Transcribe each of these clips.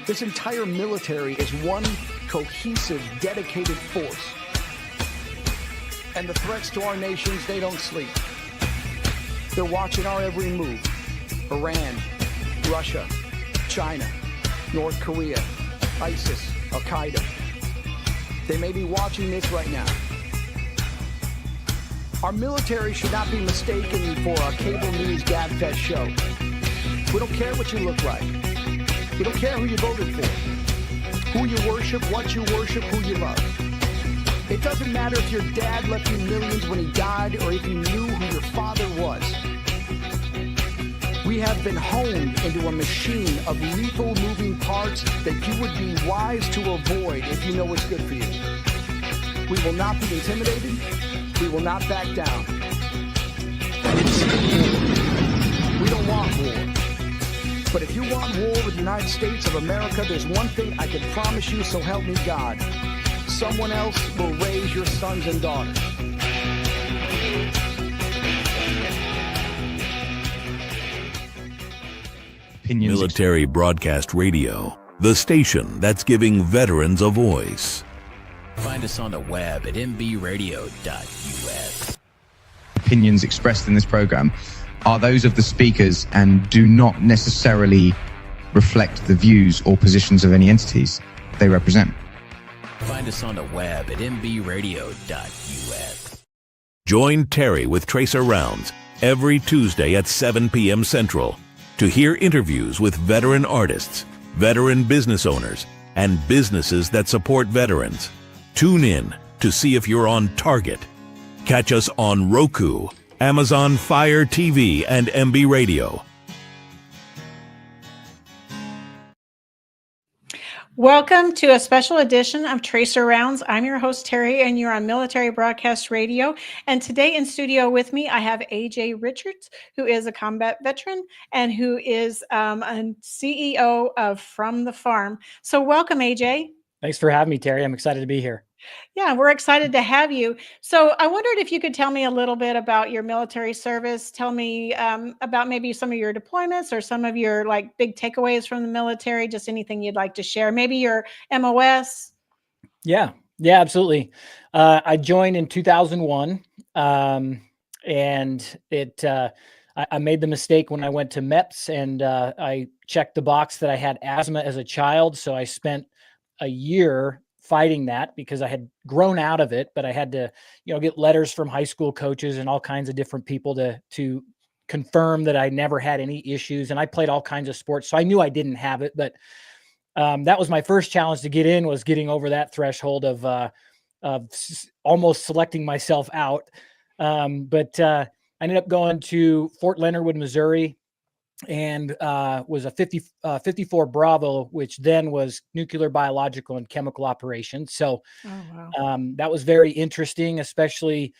This entire military is one cohesive, dedicated force. And the threats to our nations, they don't sleep. They're watching our every move. Iran, Russia, China, North Korea, ISIS, Al-Qaeda. They may be watching this right now. Our military should not be mistaken for a cable news gabfest show. We don't care what you look like. We don't care who you voted for, who you worship, what you worship, who you love. It doesn't matter if your dad left you millions when he died or if you knew who your father was. We have been honed into a machine of lethal moving parts that you would be wise to avoid if you know what's good for you. We will not be intimidated. We will not back down. We don't want war. But if you want war with the United States of America, there's one thing I can promise you, so help me God. Someone else will raise your sons and daughters. Military Broadcast Radio, the station that's giving veterans a voice. Find us on the web at mbradio.us. Opinions expressed in this program are those of the speakers and do not necessarily reflect the views or positions of any entities they represent. Find us on the web at mbradio.us. Join Terry with Tracer Rounds every Tuesday at 7 p.m. Central to hear interviews with veteran artists, veteran business owners, and businesses that support veterans. Tune in to see if you're on target. Catch us on Roku, Amazon Fire TV, and MB Radio. Welcome to a special edition of Tracer Rounds. I'm your host, Terry, and you're on Military Broadcast Radio. And today in studio with me, I have AJ Richards, who is a combat veteran and who is a CEO of From the Farm. So welcome, AJ. Thanks for having me, Terry. I'm excited to be here. Yeah, we're excited to have you. So I wondered if you could tell me a little bit about your military service. Tell me about maybe some of your deployments or some of your like big takeaways from the military, just anything you'd like to share. Maybe your MOS. Yeah, absolutely. I joined in 2001 and I made the mistake when I went to MEPS and I checked the box that I had asthma as a child. So I spent a year fighting that because I had grown out of it, but I had to, get letters from high school coaches and all kinds of different people to confirm that I never had any issues. And I played all kinds of sports, so I knew I didn't have it. But that was my first challenge to get in, was getting over that threshold of almost selecting myself out. But I ended up going to Fort Leonard Wood, Missouri, and was a 54 Bravo, which then was nuclear, biological, and chemical operations. So that was very interesting, especially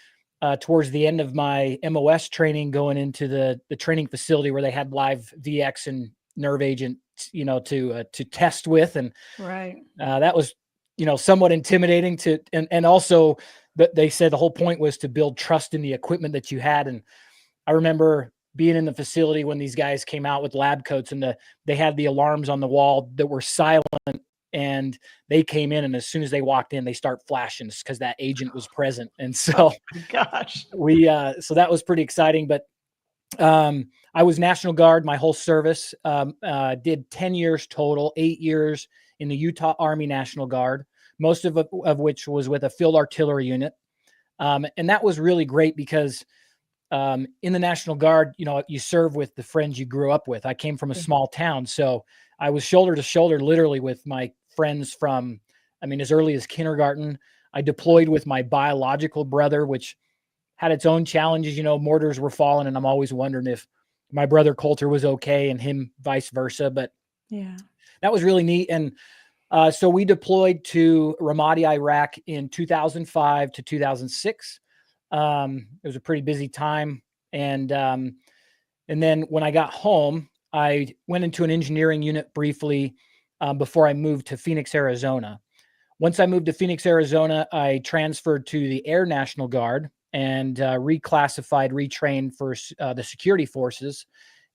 towards the end of my MOS training, going into the training facility where they had live VX and nerve agent, to test with. And that was, somewhat intimidating and also they said the whole point was to build trust in the equipment that you had. And I remember being in the facility when these guys came out with lab coats and they had the alarms on the wall that were silent, and they came in, and as soon as they walked in, they start flashing because that agent was present. And so, so that was pretty exciting. But I was National Guard my whole service, did 10 years total, 8 years in the Utah Army National Guard, most of which was with a field artillery unit. And that was really great because in the National Guard, you serve with the friends you grew up with. I came from a small town, so I was shoulder to shoulder, literally, with my friends from, as early as kindergarten. I deployed with my biological brother, which had its own challenges. Mortars were falling, and I'm always wondering if my brother Coulter was okay and him vice versa. But that was really neat. And so we deployed to Ramadi, Iraq in 2005 to 2006. It was a pretty busy time. And then when I got home, I went into an engineering unit briefly before I moved to Phoenix, Arizona. Once I moved to Phoenix, Arizona, I transferred to the Air National Guard and reclassified, retrained for the security forces,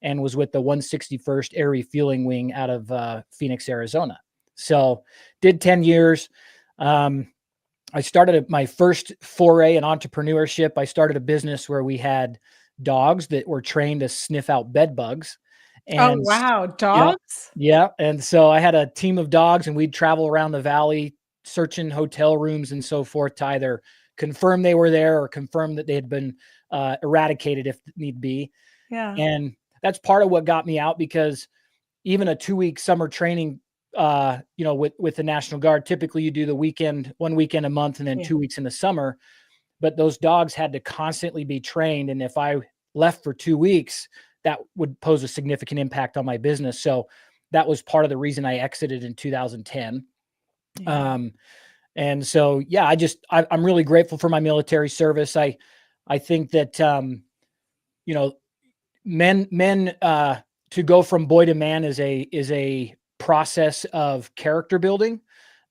and was with the 161st Air Refueling Wing out of Phoenix, Arizona. So did 10 years. I started my first foray in entrepreneurship. I started a business where we had dogs that were trained to sniff out bed bugs. Oh, And wow. yeah, Dogs? yeah. And so I had a team of dogs, and we'd travel around the valley, searching hotel rooms and so forth to either confirm they were there or confirm that they had been eradicated if need be. Yeah. And that's part of what got me out, because even a 2-week summer training, with the National Guard, typically you do the weekend, 1 weekend a month, and then Yeah. 2 weeks in the summer. But those dogs had to constantly be trained. And if I left for 2 weeks, that would pose a significant impact on my business. So that was part of the reason I exited in 2010. Yeah. And so, yeah, I'm really grateful for my military service. I think that, men to go from boy to man is a process of character building,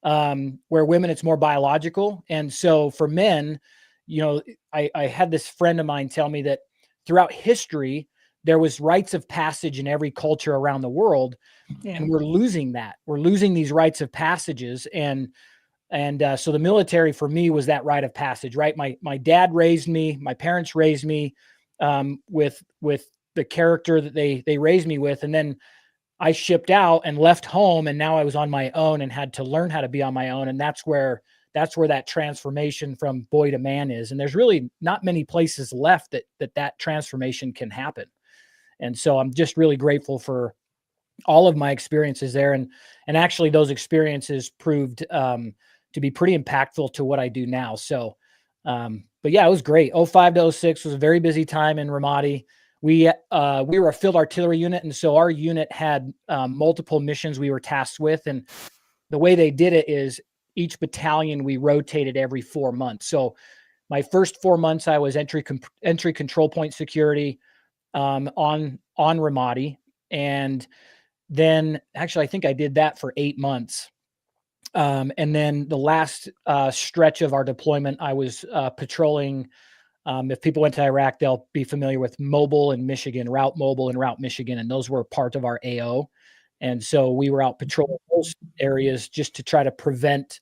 where women, it's more biological. And so for men, I had this friend of mine tell me that throughout history, there was rites of passage in every culture around the world. Yeah. And we're losing that. We're losing these rites of passages. And so the military for me was that rite of passage, right? My dad raised me, my parents raised me, with the character that they raised me with. And then I shipped out and left home, and now I was on my own and had to learn how to be on my own. And that's where that transformation from boy to man is. And there's really not many places left that transformation can happen. And so I'm just really grateful for all of my experiences there. And actually those experiences proved to be pretty impactful to what I do now. So, but yeah, it was great. 05 to 06 was a very busy time in Ramadi. We were a field artillery unit. And so our unit had multiple missions we were tasked with. And the way they did it is each battalion, we rotated every 4 months. So my first 4 months, I was entry control point security on Ramadi. And then actually, I think I did that for 8 months. And then the last stretch of our deployment, I was patrolling. If people went to Iraq, they'll be familiar with Mobile and Michigan, Route Mobile and Route Michigan, and those were part of our AO. And so we were out patrolling those areas just to try to prevent,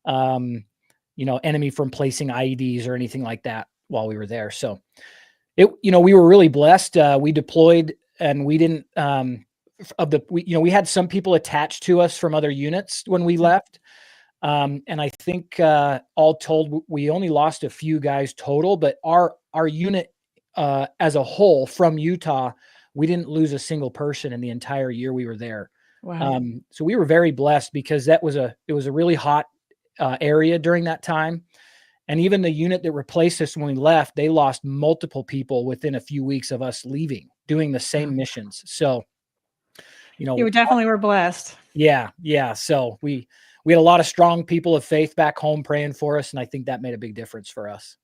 enemy from placing IEDs or anything like that while we were there. So we were really blessed. We deployed, and we didn't, we had some people attached to us from other units when we left. And I think all told, we only lost a few guys total, but our unit as a whole from Utah, we didn't lose a single person in the entire year we were there. Wow. So we were very blessed, because it was a really hot area during that time. And even the unit that replaced us when we left, they lost multiple people within a few weeks of us leaving, doing the same missions. So, You definitely were blessed. Yeah. So we had a lot of strong people of faith back home praying for us. And I think that made a big difference for us.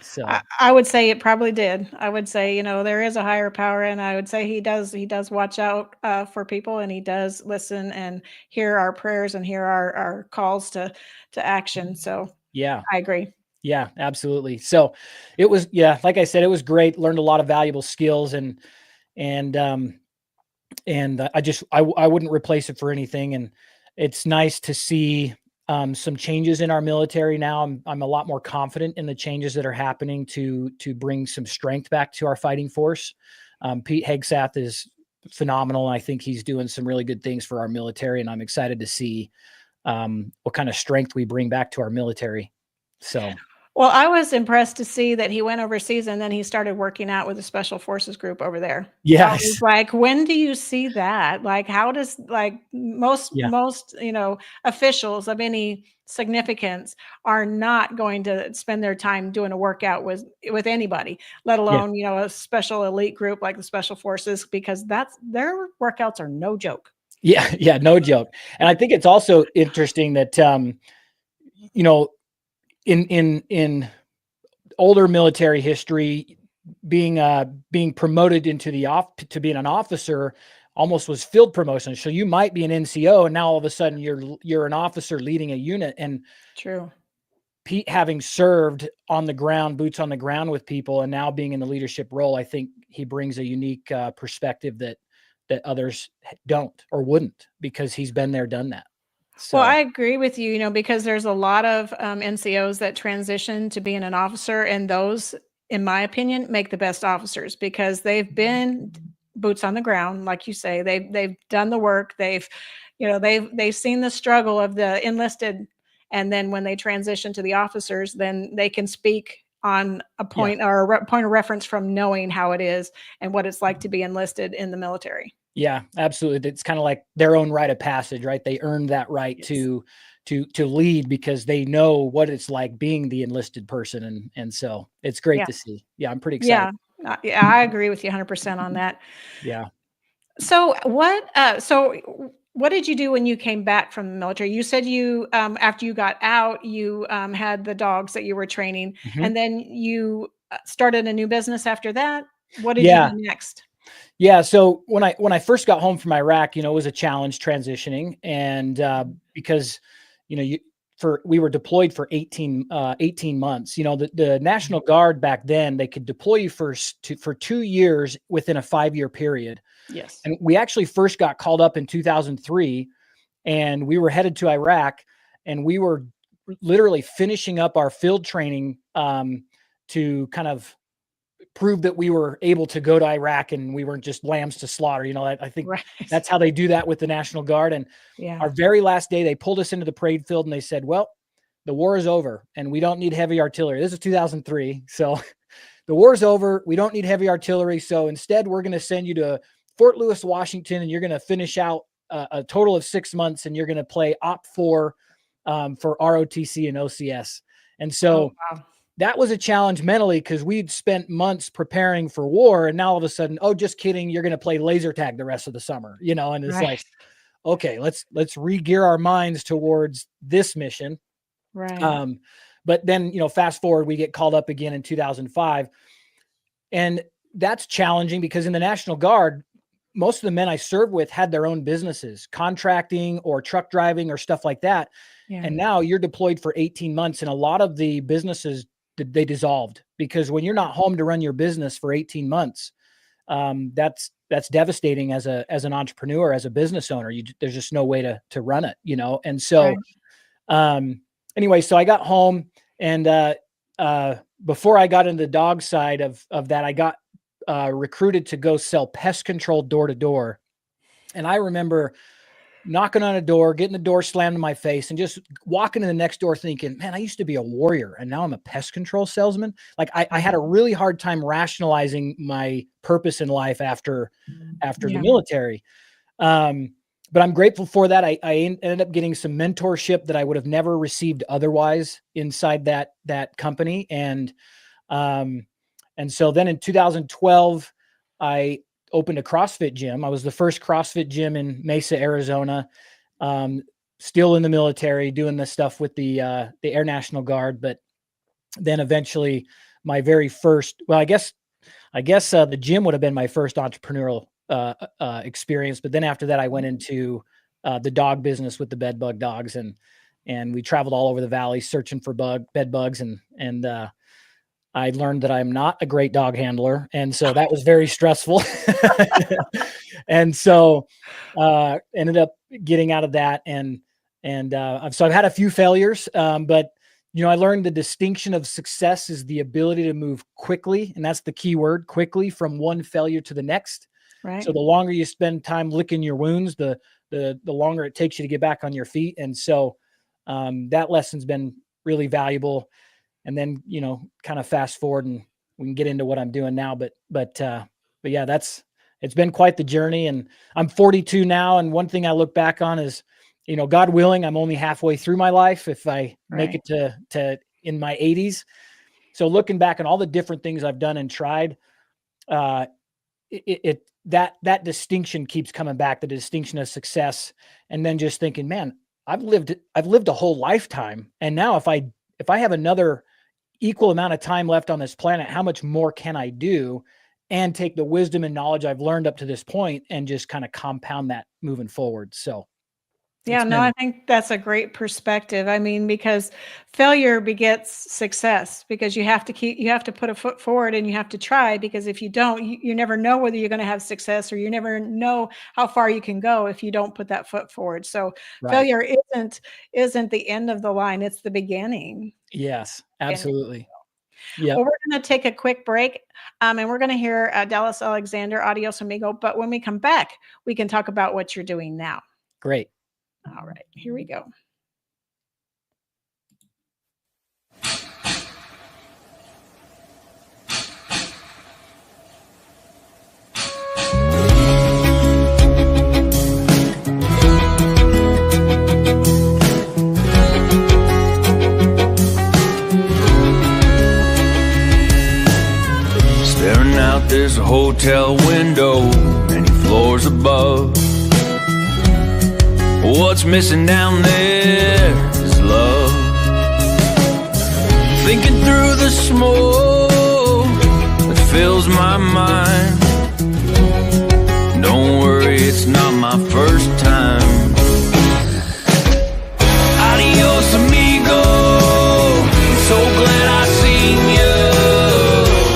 So I would say it probably did. I would say, there is a higher power, and I would say he does watch out for people, and he does listen and hear our prayers and hear our calls to action. So yeah, I agree. Yeah, absolutely. So it was, like I said, it was great. Learned a lot of valuable skills, and I wouldn't replace it for anything. And it's nice to see some changes in our military now. I'm a lot more confident in the changes that are happening to bring some strength back to our fighting force. Pete Hegseth is phenomenal. And I think he's doing some really good things for our military, and I'm excited to see what kind of strength we bring back to our military. So. Well, I was impressed to see that he went overseas, and then he started working out with the Special Forces group over there. Yes. I was like, when do you see that? Like, how does most officials of any significance are not going to spend their time doing a workout with anybody, let alone a special elite group like the Special Forces, because their workouts are no joke. Yeah, no joke. And I think it's also interesting that in older military history, being promoted into to being an officer almost was field promotion. So you might be an NCO, and now all of a sudden you're an officer leading a unit. And true, Pete, having served on the ground, boots on the ground with people, and now being in the leadership role, I think he brings a unique perspective that others don't or wouldn't, because he's been there, done that. So Well, I agree with you, because there's a lot of NCOs that transition to being an officer, and those, in my opinion, make the best officers because they've been boots on the ground, like you say. They've done the work. They've seen the struggle of the enlisted, and then when they transition to the officers, then they can speak on a yeah. point or point of reference from knowing how it is and what it's like to be enlisted in the military. Yeah, absolutely. It's kind of like their own rite of passage, right? They earned that right Yes. to lead because they know what it's like being the enlisted person, and so it's great Yeah. to see. Yeah, I'm pretty excited. Yeah, I agree with you 100% on that. Yeah. So what did you do when you came back from the military? You said you after you got out, you had the dogs that you were training, Mhm. and then you started a new business after that. What did you Yeah. do next? Yeah. So when I first got home from Iraq, it was a challenge transitioning, and because we were deployed for 18 months. The National Guard back then, they could deploy you for 2 years within a 5-year period. Yes. And we actually first got called up in 2003, and we were headed to Iraq, and we were literally finishing up our field training to kind of prove that we were able to go to Iraq and we weren't just lambs to slaughter. I think Right. that's how they do that with the National Guard. And Yeah. our very last day, they pulled us into the parade field and they said, well, the war is over and we don't need heavy artillery. This is 2003. So the war's over. We don't need heavy artillery. So instead, we're going to send you to Fort Lewis, Washington, and you're going to finish out a total of 6 months, and you're going to play OPT-4 for ROTC and OCS. And so Oh, wow. that was a challenge mentally because we'd spent months preparing for war, and now all of a sudden, oh, just kidding, you're going to play laser tag the rest of the summer, and it's Right. like, okay, let's re-gear our minds towards this mission. Right. But then, fast forward, we get called up again in 2005, and that's challenging because in the National Guard, most of the men I served with had their own businesses, contracting or truck driving or stuff like that. Yeah. And now you're deployed for 18 months, and a lot of the businesses, they dissolved because when you're not home to run your business for 18 months, that's devastating as an entrepreneur, as a business owner. There's just no way to run it, And so, anyway, so I got home, and before I got into the dog side of that, I got recruited to go sell pest control door to door. And I remember knocking on a door, getting the door slammed in my face, and just walking to the next door thinking, man, I used to be a warrior and now I'm a pest control salesman. Like I had a really hard time rationalizing my purpose in life after the military. But I'm grateful for that. I ended up getting some mentorship that I would have never received otherwise inside that company. And so then in 2012, I opened a CrossFit gym. I was the first CrossFit gym in Mesa, Arizona, still in the military, doing this stuff with the Air National Guard. But then eventually my very first, well, I guess the gym would have been my first entrepreneurial experience. But then after that, I went into the dog business with the bed bug dogs, and we traveled all over the valley searching for bed bugs, and I learned that I'm not a great dog handler. And so that was very stressful. And so ended up getting out of that. And so I've had a few failures, but I learned the distinction of success is the ability to move quickly. And that's the key word, quickly, from one failure to the next. Right. So the longer you spend time licking your wounds, the longer it takes you to get back on your feet. And so that lesson's been really valuable. And then, kind of fast forward and we can get into what I'm doing now. But yeah, it's been quite the journey, and I'm 42 now. And one thing I look back on is, God willing, I'm only halfway through my life if I make it to in my 80s. So looking back on all the different things I've done and tried, that distinction keeps coming back, the distinction of success. And then just thinking, man, I've lived a whole lifetime. And now if I have another equal amount of time left on this planet, how much more can I do and take the wisdom and knowledge I've learned up to this point and just kind of compound that moving forward. So Yeah, no, I think that's a great perspective. I mean, because failure begets success, because you have to put a foot forward and you have to try, because if you don't, you never know whether you're going to have success, or you never know how far you can go if you don't put that foot forward. So Right. failure isn't the end of the line, it's the beginning. Yes, absolutely. Yeah. Well, we're going to take a quick break, and we're going to hear Dallas Alexander, Adios Amigo. But when we come back, we can talk about what you're doing now. Great. All right, here we go. Staring out, there's a hotel window, many floors above. What's missing down there is love. Thinking through the smoke that fills my mind. Don't worry, it's not my first time. Adios, amigo. I'm so glad I seen you.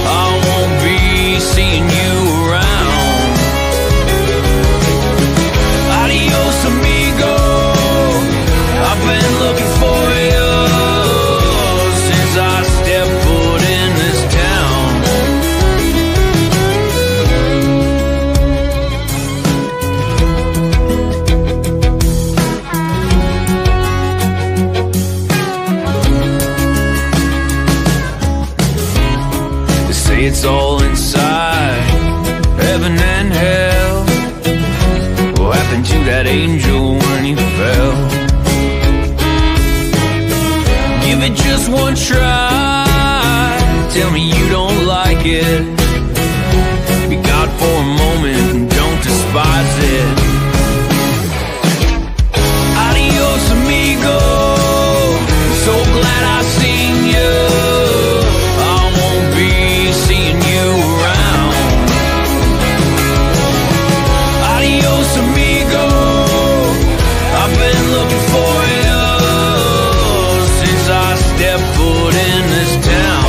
I won't be seeing you around. Adios, amigo. I've been looking for you since I stepped foot in this town. They say it's all inside, heaven and hell. What happened to that angel when he fell? Give it just one try. Tell me you don't like it. Be God for a moment and don't despise it. Adios, amigo. I'm so glad I seen you. I won't be seeing you around. Adios, amigo. I've been looking for you since I stepped foot in this town.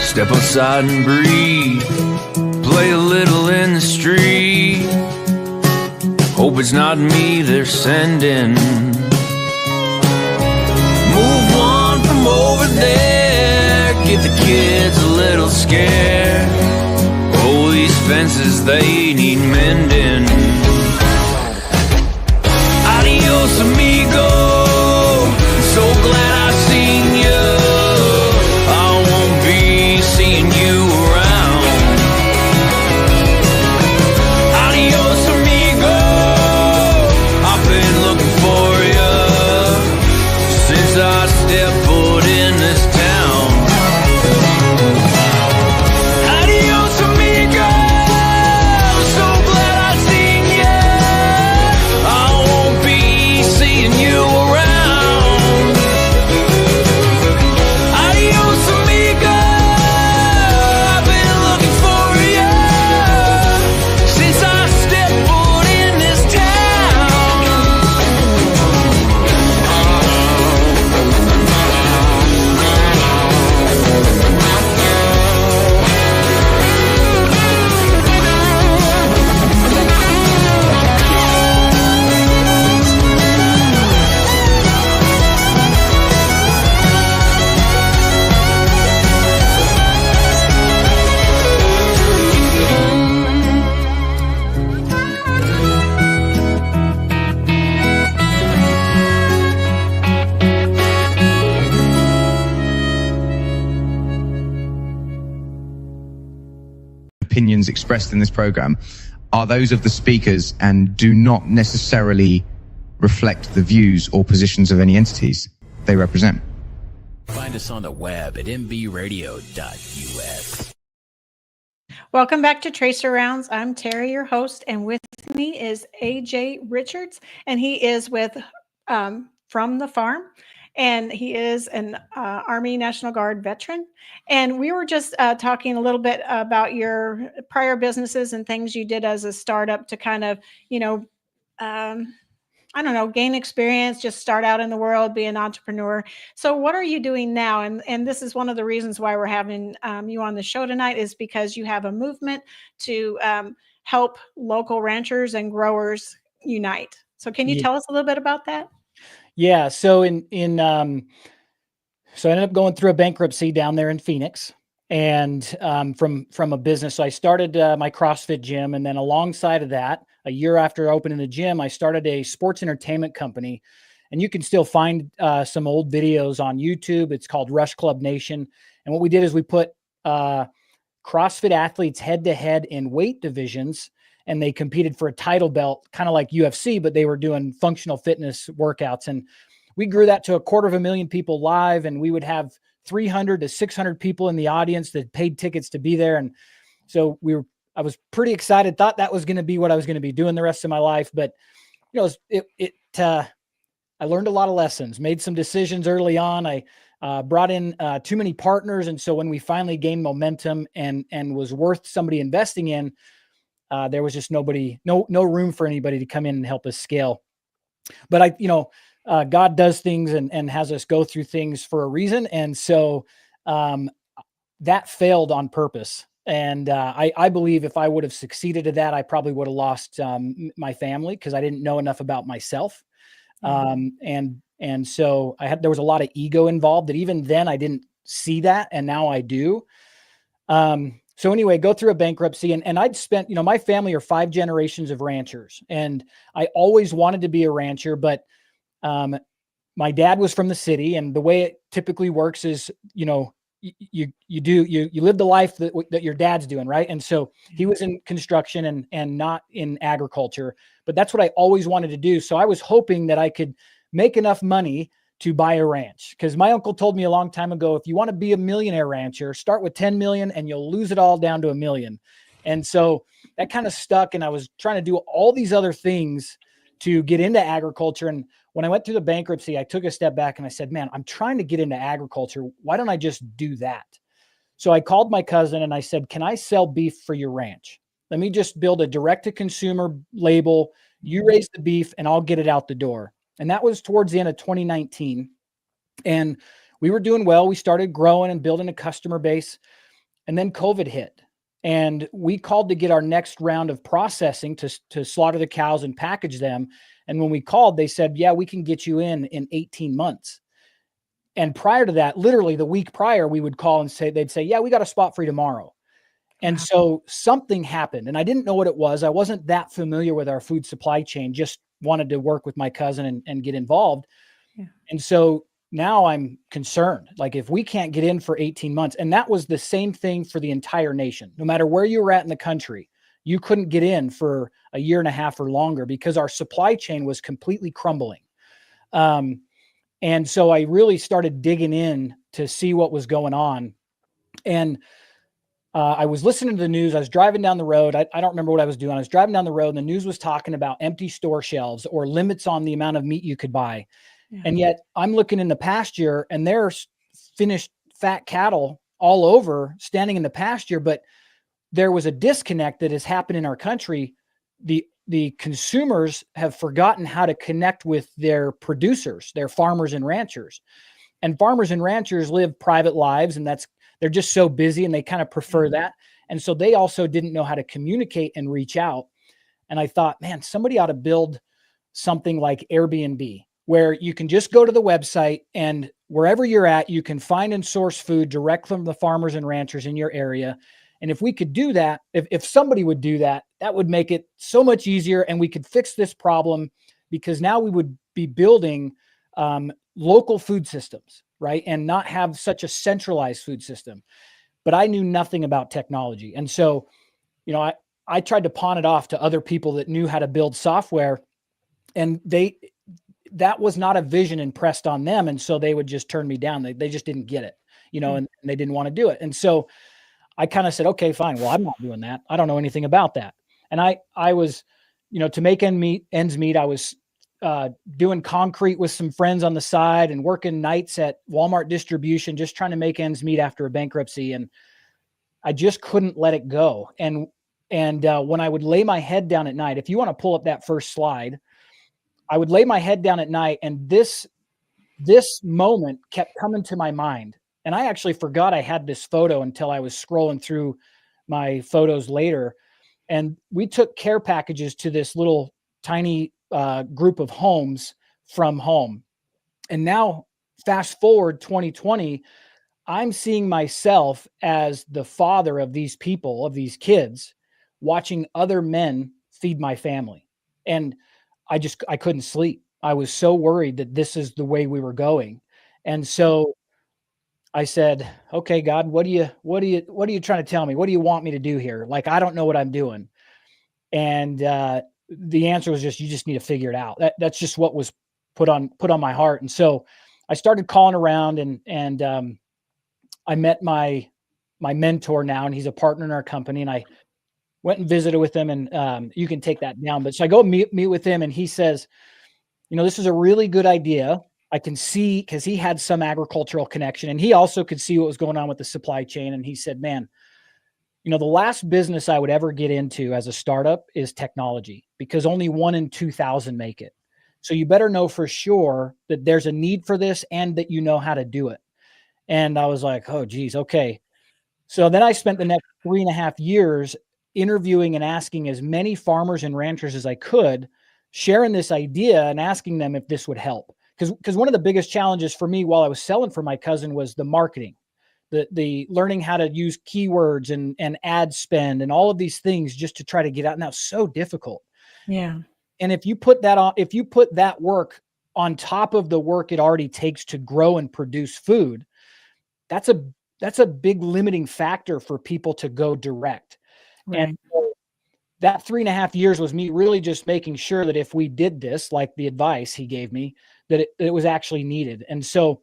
Step outside and breathe. Play a little in the street. Hope it's not me they're sending. Move on from over there. Get the kids a little scared. Oh, these fences, they need mending. Adios, amigo. I'm so glad I seen you. I won't be seeing you around. Adios, amigo. I've been looking for you since I stepped foot in this town. Adios, amigo. I'm so glad I seen you. I won't be seeing you around. Adios, amigo. I've been looking for you since I stepped foot in this town. Opinions expressed in this program are those of the speakers and do not necessarily reflect the views or positions of any entities they represent. Find us on the web at mbradio.us. Welcome back to Tracer Rounds. I'm Terry, your host, and with me is AJ Richards, and he is with From the Farm, and he is an Army National Guard veteran. And we were just talking a little bit about your prior businesses and things you did as a startup to kind of, I don't know, gain experience, just start out in the world, be an entrepreneur. So what are you doing now? And this is one of the reasons why we're having you on the show tonight, is because you have a movement to help local ranchers and growers unite. So can you tell us a little bit about that? Yeah. So so I ended up going through a bankruptcy down there in Phoenix, and from a business. So I started my CrossFit gym, and then alongside of that, a year after opening the gym, I started a sports entertainment company, and you can still find some old videos on YouTube. It's called Rush Club Nation. And what we did is we put CrossFit athletes head to head in weight divisions, and they competed for a title belt, kind of like UFC, but they were doing functional fitness workouts. And we grew that to 250,000 people live, and we would have 300 to 600 people in the audience that paid tickets to be there. And so I was pretty excited, thought that was going to be what I was going to be doing the rest of my life. But, I learned a lot of lessons, made some decisions early on. I brought in too many partners. And so when we finally gained momentum and was worth somebody investing in, there was just no room for anybody to come in and help us scale. But God does things and has us go through things for a reason. And so that failed on purpose. And I believe if I would have succeeded at that, I probably would have lost my family, because I didn't know enough about myself. And so there was a lot of ego involved that even then I didn't see that. And now I do. So anyway, go through a bankruptcy, and I'd spent, my family are 5 generations of ranchers, and I always wanted to be a rancher, but my dad was from the city, and the way it typically works is, you live the life that your dad's doing, right? And so he was in construction and not in agriculture, but that's what I always wanted to do. So I was hoping that I could make enough money to buy a ranch, because my uncle told me a long time ago, if you want to be a millionaire rancher, start with 10 million and you'll lose it all down to $1 million. And so that kind of stuck, and I was trying to do all these other things to get into agriculture. And when I went through the bankruptcy, I took a step back and I said, man, I'm trying to get into agriculture. Why don't I just do that? So I called my cousin and I said, can I sell beef for your ranch? Let me just build a direct to consumer label. You raise the beef and I'll get it out the door. And that was towards the end of 2019. And we were doing well. We started growing and building a customer base. And then COVID hit. And we called to get our next round of processing to slaughter the cows and package them. And when we called, they said, yeah, we can get you in 18 months. And prior to that, literally the week prior, we would call and they'd say, yeah, we got a spot for you tomorrow. And so something happened, and I didn't know what it was. I wasn't that familiar with our food supply chain, just wanted to work with my cousin and get involved. Yeah. And so now I'm concerned, like if we can't get in for 18 months, and that was the same thing for the entire nation, no matter where you were at in the country, you couldn't get in for a year and a half or longer because our supply chain was completely crumbling. And so I really started digging in to see what was going on. And I was listening to the news. I was driving down the road. I don't remember what I was doing. I was driving down the road and the news was talking about empty store shelves or limits on the amount of meat you could buy. Yeah. And yet I'm looking in the pasture and there's finished fat cattle all over standing in the pasture, but there was a disconnect that has happened in our country. The consumers have forgotten how to connect with their producers, their farmers and ranchers. And farmers and ranchers live private lives, and they're just so busy and they kind of prefer that. And so they also didn't know how to communicate and reach out. And I thought, man, somebody ought to build something like Airbnb, where you can just go to the website and wherever you're at, you can find and source food direct from the farmers and ranchers in your area. And if we could do that, if somebody would do that, that would make it so much easier, and we could fix this problem, because now we would be building local food systems, right? And not have such a centralized food system. But I knew nothing about technology. And so, I tried to pawn it off to other people that knew how to build software, and that was not a vision impressed on them. And so they would just turn me down. They just didn't get it, and they didn't want to do it. And so I kind of said, okay, fine. Well, I'm not doing that. I don't know anything about that. And I was, to make ends meet, I was doing concrete with some friends on the side and working nights at Walmart distribution, just trying to make ends meet after a bankruptcy. And I just couldn't let it go. And when I would lay my head down at night, if you want to pull up that first slide, I would lay my head down at night, and this moment kept coming to my mind. And I actually forgot I had this photo until I was scrolling through my photos later. And we took care packages to this little tiny group of homes from home. And now fast forward 2020, I'm seeing myself as the father of these people, of these kids, watching other men feed my family. And I couldn't sleep. I was so worried that this is the way we were going. And so I said, okay, God, what are you trying to tell me? What do you want me to do here? Like, I don't know what I'm doing. And the answer was just, you just need to figure it out. That's just what was put on my heart. And so I started calling around, and I met my mentor now, and he's a partner in our company. And I went and visited with him, and you can take that down. But so I go meet with him, and he says, this is a really good idea. I can see, because he had some agricultural connection, and he also could see what was going on with the supply chain. And he said, man, the last business I would ever get into as a startup is technology, because only 1 in 2,000 make it. So you better know for sure that there's a need for this and that you know how to do it. And I was like, oh, geez, okay. So then I spent the next 3.5 years interviewing and asking as many farmers and ranchers as I could, sharing this idea and asking them if this would help. Because one of the biggest challenges for me while I was selling for my cousin was the marketing, the learning how to use keywords and ad spend and all of these things just to try to get out. And that was so difficult. Yeah. And if you put that work on top of the work it already takes to grow and produce food, that's a big limiting factor for people to go direct. Right. And so that 3.5 years was me really just making sure that if we did this, like the advice he gave me, that it was actually needed. And so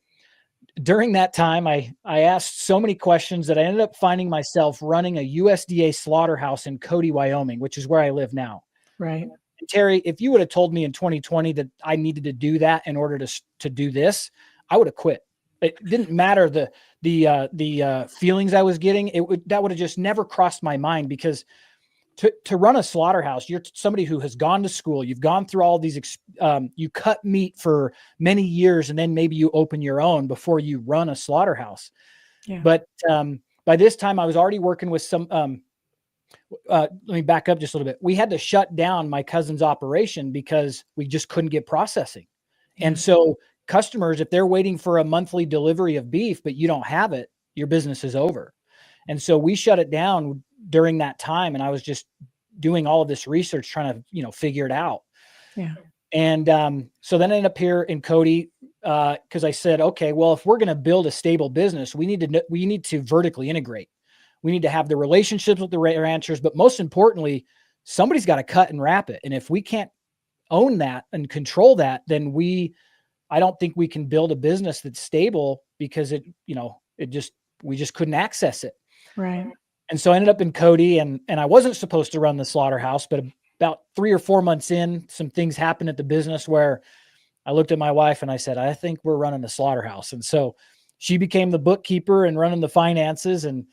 during that time, I asked so many questions that I ended up finding myself running a USDA slaughterhouse in Cody, Wyoming, which is where I live now. Right. And Terry, if you would have told me in 2020 that I needed to do that in order to do this, I would have quit. It didn't matter the feelings I was getting. That would have just never crossed my mind, because to run a slaughterhouse, you're somebody who has gone to school. You've gone through all these, you cut meat for many years, and then maybe you open your own before you run a slaughterhouse. Yeah. But by this time I was already working with some, let me back up just a little bit. We had to shut down my cousin's operation because we just couldn't get processing. Yeah. And so customers, if they're waiting for a monthly delivery of beef, but you don't have it, your business is over. And so we shut it down during that time. And I was just doing all of this research, trying to, figure it out. Yeah. And so then I ended up here in Cody, because I said, okay, well, if we're going to build a stable business, we need to vertically integrate. We need to have the relationships with the ranchers, but most importantly, somebody's got to cut and wrap it. And if we can't own that and control that, then I don't think we can build a business that's stable, because we just couldn't access it. Right. And so I ended up in Cody, and I wasn't supposed to run the slaughterhouse, but about 3 or 4 months in, some things happened at the business where I looked at my wife and I said, I think we're running the slaughterhouse. And so she became the bookkeeper and running the finances. And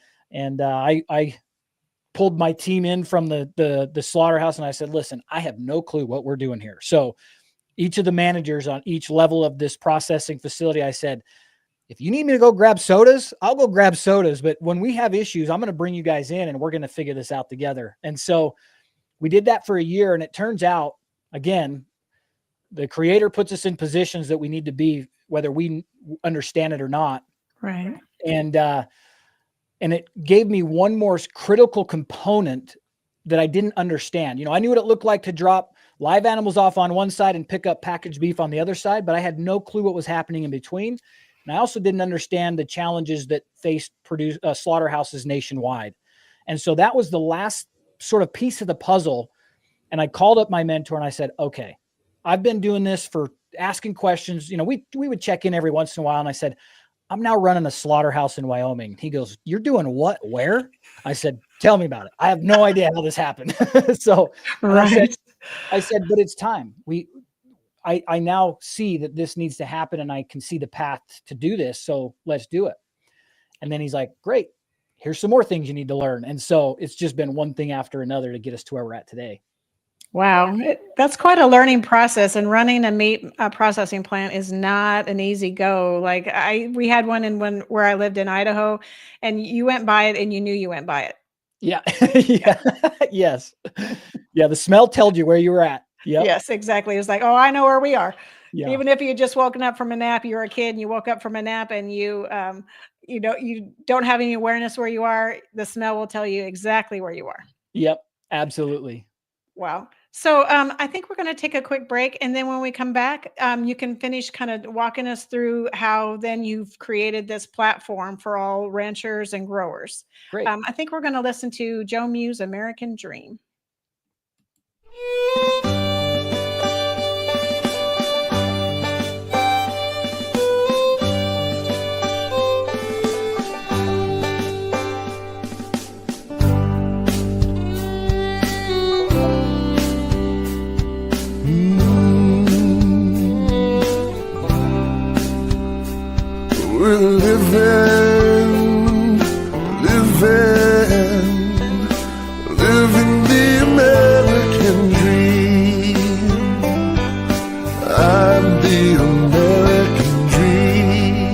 I pulled my team in from the slaughterhouse, and I said, listen, I have no clue what we're doing here. So each of the managers on each level of this processing facility, I said, if you need me to go grab sodas, I'll go grab sodas. But when we have issues, I'm going to bring you guys in, and we're going to figure this out together. And so we did that for a year. And it turns out, again, the Creator puts us in positions that we need to be, whether we understand it or not. Right. And it gave me one more critical component that I didn't understand. I knew what it looked like to drop live animals off on one side and pick up packaged beef on the other side, but I had no clue what was happening in between. And I also didn't understand the challenges that faced slaughterhouses nationwide. And so that was the last sort of piece of the puzzle. And I called up my mentor and I said, okay, I've been doing this for asking questions. You know, we would check in every once in a while. And I said, I'm now running a slaughterhouse in Wyoming. He goes, you're doing what? Where? I said, tell me about it. I have no idea how this happened. So Right. I said, but it's time. I now see that this needs to happen, and I can see the path to do this. So let's do it. And then he's like, great, here's some more things you need to learn. And so it's just been one thing after another to get us to where we're at today. Wow, that's quite a learning process. And running a meat processing plant is not an easy go. Like we had one where I lived in Idaho, and you went by it and you knew you went by it. Yeah. Yeah. Yes. Yeah. The smell told you where you were at. Yep. Yes, exactly. It was like, oh, I know where we are. Yeah. Even if you had just woken up from a nap, you were a kid and you woke up from a nap and you don't have any awareness where you are, the smell will tell you exactly where you are. Yep. Absolutely. Wow. So I think we're going to take a quick break. And then when we come back, you can finish kind of walking us through how then you've created this platform for all ranchers and growers. Great. I think we're going to listen to Joe Muse, American Dream. We're living the American dream. I'm the American dream.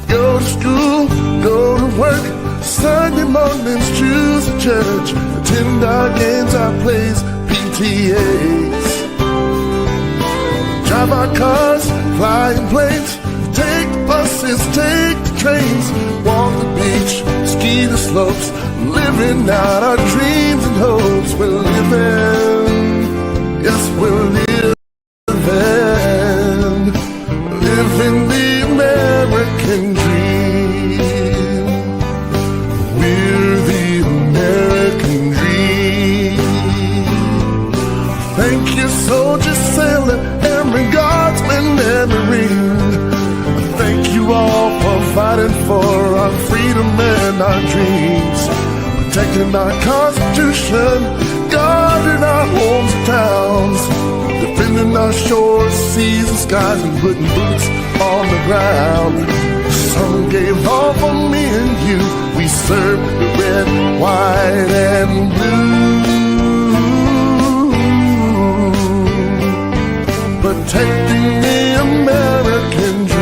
Go to school, go to work, Sunday mornings choose a church, attend our games, our plays, PTAs. Drive our cars, flying planes, take the buses, take the trains, walk the beach, ski the slopes, living out our dreams and hopes. We're living, yes, we're living the American dream. We're the American dream. Thank you, soldier, sailor, airman, guardsman, and marine. Thank you all for fighting for our freedom and our dreams, protecting our Constitution, guarding our homes and towns, defending our shores, seas and skies, and putting boots on the ground. Some gave all for me and you. We served the red, white, and blue, protecting the American dream.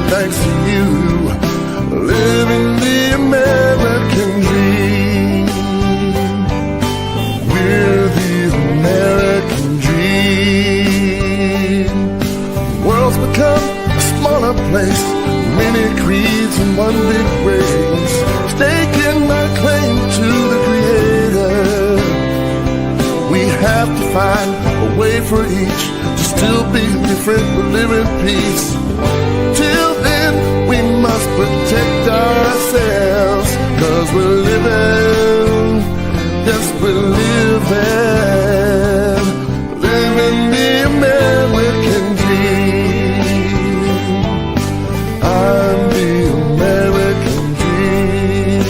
Thanks to you, living the American dream. We're the American dream. The world's become a smaller place, many creeds and one big race, staking my claim to the Creator. We have to find a way for each to still be different but live in peace. Till then, we must protect ourselves, 'cause we're living, yes, we're living the American dream. I'm the American dream.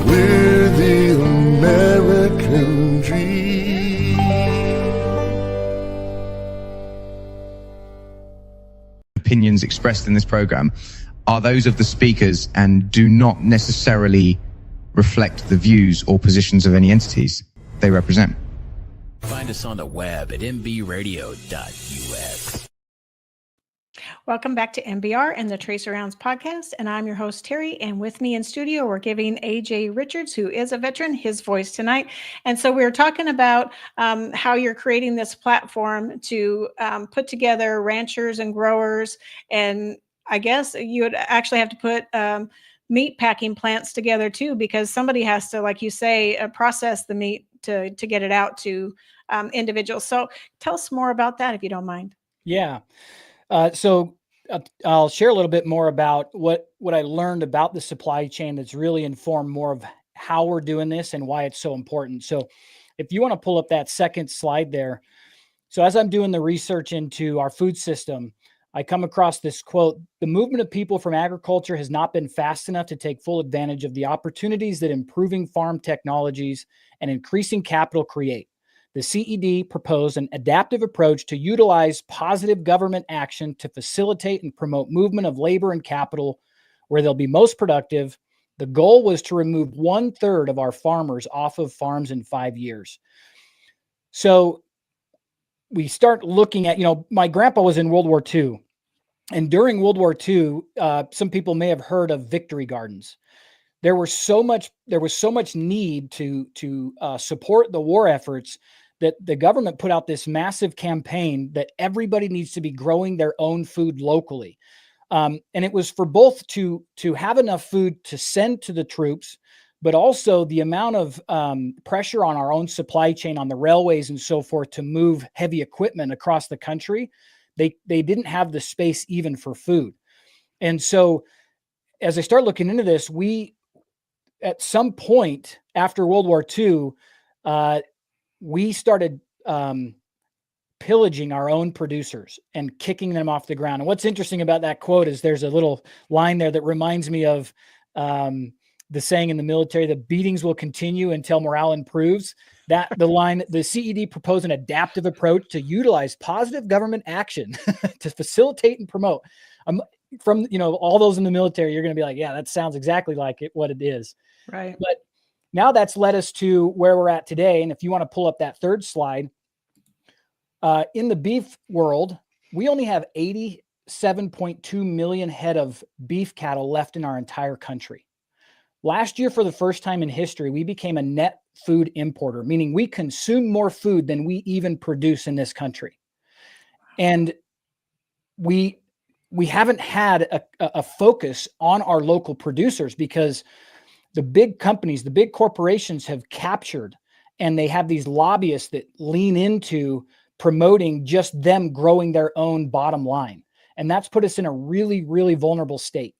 We're the American dream. Opinions expressed in this program are those of the speakers and do not necessarily reflect the views or positions of any entities they represent. Find us on the web at mbradio.us. Welcome back to MBR and the Tracer Rounds podcast. And I'm your host, Terry. And with me in studio, we're giving AJ Richards, who is a veteran, his voice tonight. And so we're talking about how you're creating this platform to put together ranchers and growers. And I guess you would actually have to put meat packing plants together too, because somebody has to, like you say, process the meat to get it out to individuals. So tell us more about that, if you don't mind. Yeah. So I'll share a little bit more about what I learned about the supply chain that's really informed more of how we're doing this and why it's so important. So if you want to pull up that second slide there. So as I'm doing the research into our food system, I come across this quote: "The movement of people from agriculture has not been fast enough to take full advantage of the opportunities that improving farm technologies and increasing capital create. The CED proposed an adaptive approach to utilize positive government action to facilitate and promote movement of labor and capital where they'll be most productive. The goal was to remove 1/3 of our farmers off of farms in 5 years." So we start looking at, my grandpa was in World War II. And during World War II, some people may have heard of victory gardens. There was so much need to support the war efforts that the government put out this massive campaign that everybody needs to be growing their own food locally. And it was for both to have enough food to send to the troops, but also the amount of pressure on our own supply chain, on the railways and so forth, to move heavy equipment across the country. They didn't have the space even for food. And so as I start looking into this, we, at some point after World War II, we started pillaging our own producers and kicking them off the ground. And what's interesting about that quote is there's a little line there that reminds me of the saying in the military, "The beatings will continue until morale improves." That the line, "The CED proposed an adaptive approach to utilize positive government action to facilitate and promote." From all those in the military, you're going to be like, yeah, that sounds exactly like what it is. Right. But now that's led us to where we're at today. And if you want to pull up that third slide, in the beef world, we only have 87.2 million head of beef cattle left in our entire country. Last year, for the first time in history, we became a net food importer, meaning we consume more food than we even produce in this country. And we haven't had a focus on our local producers because the big companies, the big corporations have captured, and they have these lobbyists that lean into promoting just them growing their own bottom line. And that's put us in a really, really vulnerable state.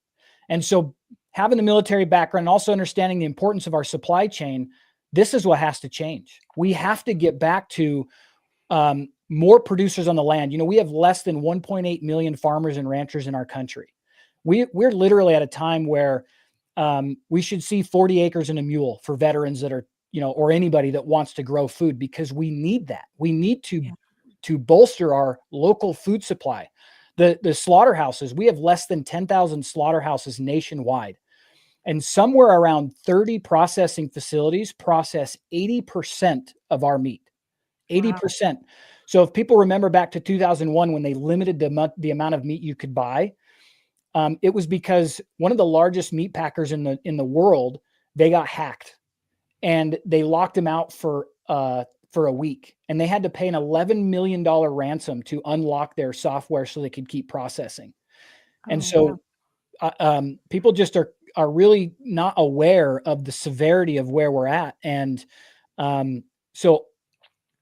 And so having the military background, also understanding the importance of our supply chain, this is what has to change. We have to get back to more producers on the land. We have less than 1.8 million farmers and ranchers in our country. We're literally at a time where we should see 40 acres and a mule for veterans that are, or anybody that wants to grow food, because we need that. We need to bolster our local food supply. The slaughterhouses, we have less than 10,000 slaughterhouses nationwide. And somewhere around 30 processing facilities process 80% of our meat. 80%. Wow. So if people remember back to 2001, when they limited the amount of meat you could buy, it was because one of the largest meat packers in the world, they got hacked, and they locked them out for a week, and they had to pay an $11 million ransom to unlock their software so they could keep processing. And so people just are really not aware of the severity of where we're at. And so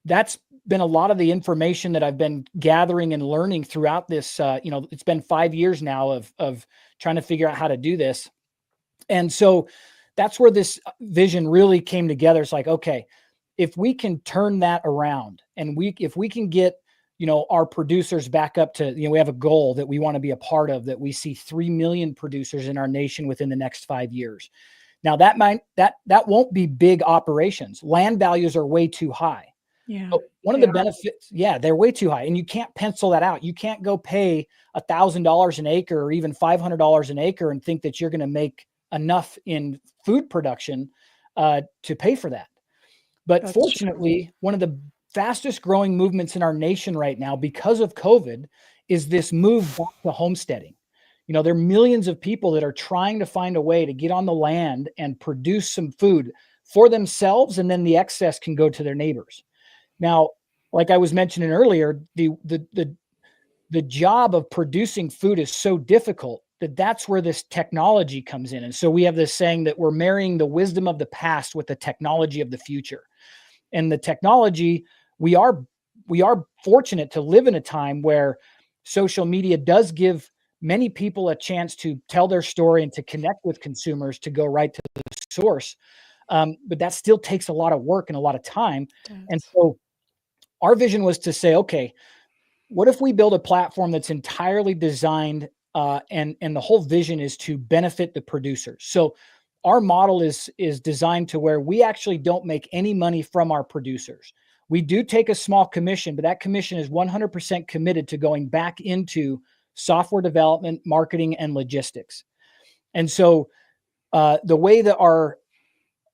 that's been a lot of the information that I've been gathering and learning throughout this. It's been 5 years now of trying to figure out how to do this. And so that's where this vision really came together. It's like, okay, if we can turn that around, and if we can get, our producers back up to, we have a goal that we want to be a part of, that we see 3 million producers in our nation within the next 5 years. Now that won't be big operations. Land values are way too high. Yeah. But one of the benefits, they're way too high, and you can't pencil that out. You can't go pay $1,000 an acre or even $500 an acre and think that you're going to make enough in food production to pay for that. But fortunately, one of the fastest growing movements in our nation right now, because of COVID, is this move back to homesteading. There are millions of people that are trying to find a way to get on the land and produce some food for themselves, and then the excess can go to their neighbors. Now, like I was mentioning earlier, the job of producing food is so difficult that's where this technology comes in. And so we have this saying that we're marrying the wisdom of the past with the technology of the future. And the technology, we are fortunate to live in a time where social media does give many people a chance to tell their story and to connect with consumers, to go right to the source. But that still takes a lot of work and a lot of time. And so our vision was to say, okay, what if we build a platform that's entirely designed and the whole vision is to benefit the producers? So our model is designed to where we actually don't make any money from our producers. We do take a small commission, but that commission is 100% committed to going back into software development, marketing, and logistics. And so the way that our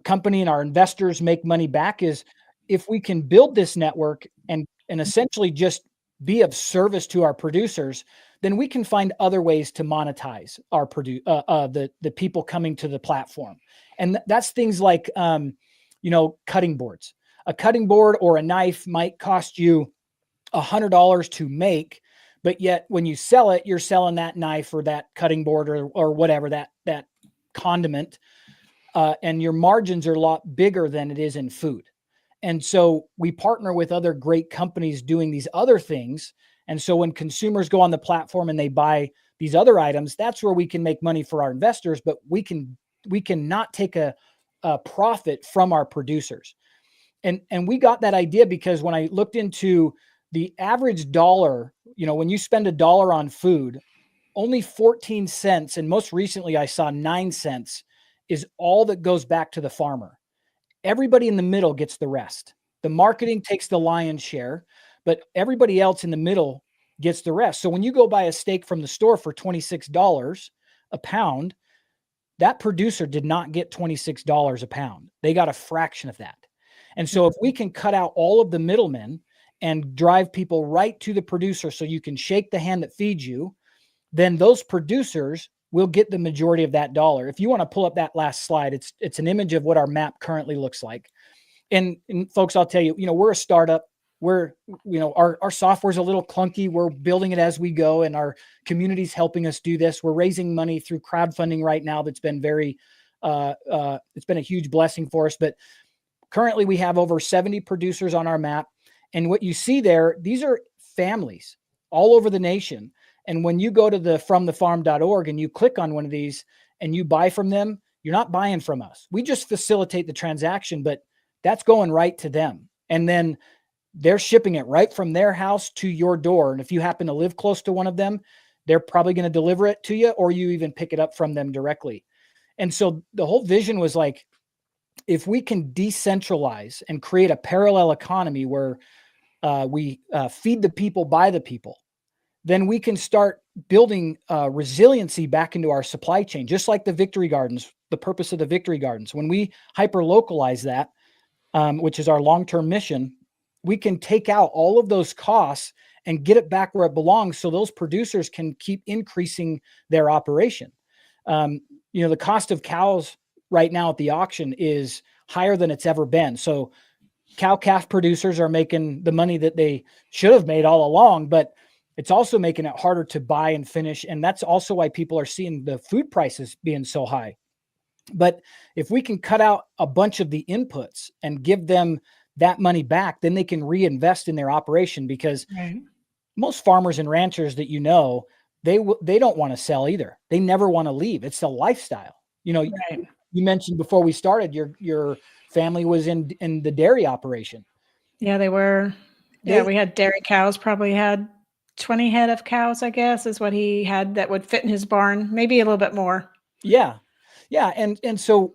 company and our investors make money back is if we can build this network and essentially just be of service to our producers, then we can find other ways to monetize our the people coming to the platform. And that's things like, cutting boards. A cutting board or a knife might cost you $100 to make, but yet when you sell it, you're selling that knife or that cutting board or whatever, that condiment, and your margins are a lot bigger than it is in food. And so we partner with other great companies doing these other things. And so when consumers go on the platform and they buy these other items, that's where we can make money for our investors, but we can not take a profit from our producers. And we got that idea because when I looked into the average dollar, when you spend $1 on food, only 14 cents, and most recently I saw 9 cents, is all that goes back to the farmer. Everybody in the middle gets the rest. The marketing takes the lion's share, but everybody else in the middle gets the rest. So when you go buy a steak from the store for $26 a pound, that producer did not get $26 a pound. They got a fraction of that. And so if we can cut out all of the middlemen and drive people right to the producer so you can shake the hand that feeds you, then those producers will get the majority of that dollar. If you want to pull up that last slide, it's an image of what our map currently looks like. And folks, I'll tell you, we're a startup. Our software's a little clunky. We're building it as we go, and our community's helping us do this. We're raising money through crowdfunding right now. That's been it's been a huge blessing for us. But currently we have over 70 producers on our map. And what you see there, these are families all over the nation. And when you go to the fromthefarm.org and you click on one of these and you buy from them, you're not buying from us. We just facilitate the transaction, but that's going right to them. And then they're shipping it right from their house to your door. And if you happen to live close to one of them, they're probably going to deliver it to you, or you even pick it up from them directly. And so the whole vision was like, if we can decentralize and create a parallel economy where we feed the people by the people, then we can start building resiliency back into our supply chain, just like the Victory Gardens, the purpose of the Victory Gardens. When we hyper-localize that, which is our long-term mission, we can take out all of those costs and get it back where it belongs so those producers can keep increasing their operation. The cost of cows right now at the auction is higher than it's ever been. So cow-calf producers are making the money that they should have made all along, but it's also making it harder to buy and finish. And that's also why people are seeing the food prices being so high. But if we can cut out a bunch of the inputs and give them that money back, then they can reinvest in their operation, because most farmers and ranchers that they don't want to sell either. They never want to leave. It's a lifestyle. You mentioned before we started, your family was in the dairy operation. Yeah, they were. Yeah, we had dairy cows, probably had 20 head of cows, I guess, is what he had that would fit in his barn, maybe a little bit more. Yeah. Yeah. And so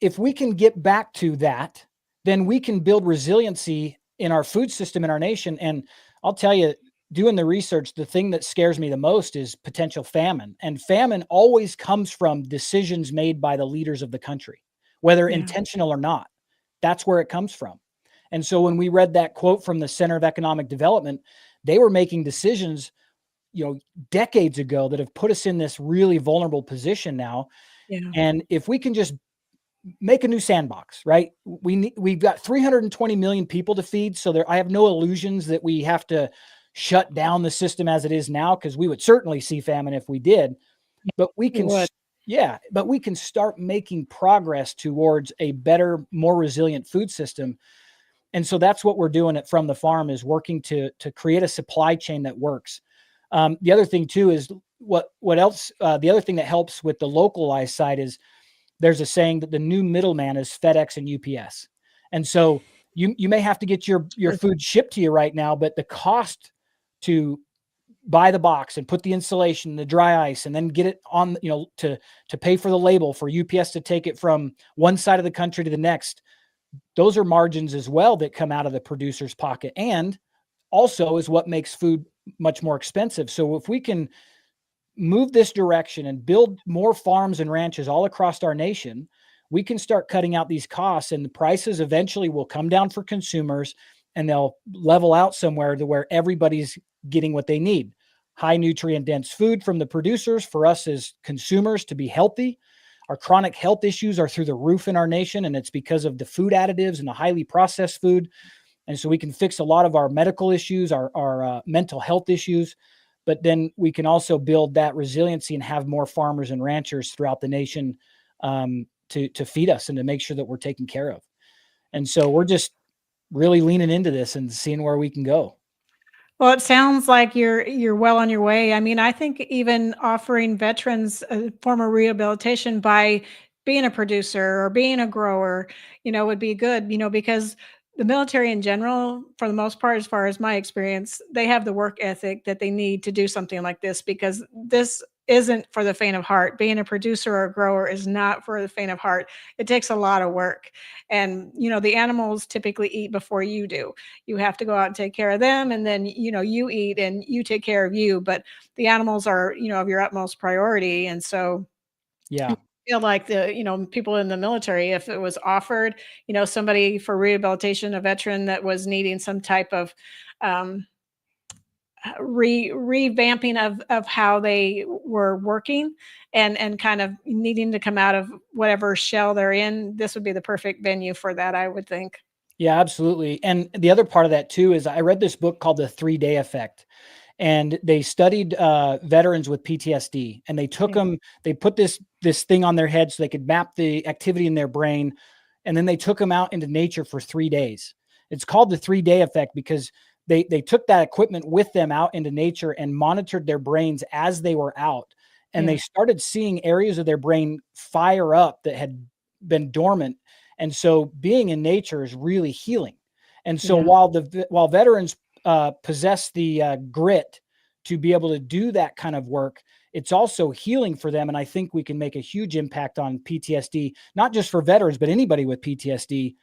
if we can get back to that, then we can build resiliency in our food system in our nation. And I'll tell you, doing the research, the thing that scares me the most is potential famine. And famine always comes from decisions made by the leaders of the country, whether intentional or not. That's where it comes from. And so when we read that quote from the Center of Economic Development, they were making decisions decades ago that have put us in this really vulnerable position now. Yeah. And if we can just make a new sandbox, right? We've got 320 million people to feed. So I have no illusions that we have to shut down the system as it is now, because we would certainly see famine if we did. But we can, but we can start making progress towards a better, more resilient food system. And so that's what we're doing at From the Farm, is working to create a supply chain that works. The other thing too is what else? The other thing that helps with the localized side is there's a saying that the new middleman is FedEx and UPS. And so you may have to get your food shipped to you right now, but the cost to buy the box and put the insulation, the dry ice, and then get it on, to pay for the label for UPS to take it from one side of the country to the next. Those are margins as well that come out of the producer's pocket, and also is what makes food much more expensive. So if we can move this direction and build more farms and ranches all across our nation, we can start cutting out these costs, and the prices eventually will come down for consumers, and they'll level out somewhere to where everybody's getting what they need. High nutrient dense food from the producers for us as consumers to be healthy. Our chronic health issues are through the roof in our nation, and it's because of the food additives and the highly processed food. And so we can fix a lot of our medical issues, our mental health issues, but then we can also build that resiliency and have more farmers and ranchers throughout the nation to feed us and to make sure that we're taken care of. And so we're just really leaning into this and seeing where we can go. Well, it sounds like you're well on your way. I mean, I think even offering veterans a form of rehabilitation by being a producer or being a grower, would be good, because the military in general, for the most part, as far as my experience, they have the work ethic that they need to do something like this, because this isn't for the faint of heart. Being a producer or a grower is not for the faint of heart. It takes a lot of work. And, the animals typically eat before you do. You have to go out and take care of them. And then, you eat and you take care of you. But the animals are, of your utmost priority. And so, yeah. I feel like the, people in the military, if it was offered, somebody for rehabilitation, a veteran that was needing some type of revamping of how they were working and kind of needing to come out of whatever shell they're in, this would be the perfect venue for that, I would think. Yeah, absolutely. And the other part of that too is I read this book called The 3-Day Effect, and they studied veterans with PTSD, and they took them, they put this thing on their head so they could map the activity in their brain. And then they took them out into nature for 3 days. It's called The 3-Day Effect because they took that equipment with them out into nature and monitored their brains as they were out. And they started seeing areas of their brain fire up that had been dormant. And so being in nature is really healing. And so while veterans possess the grit to be able to do that kind of work, it's also healing for them. And I think we can make a huge impact on PTSD, not just for veterans, but anybody with PTSD.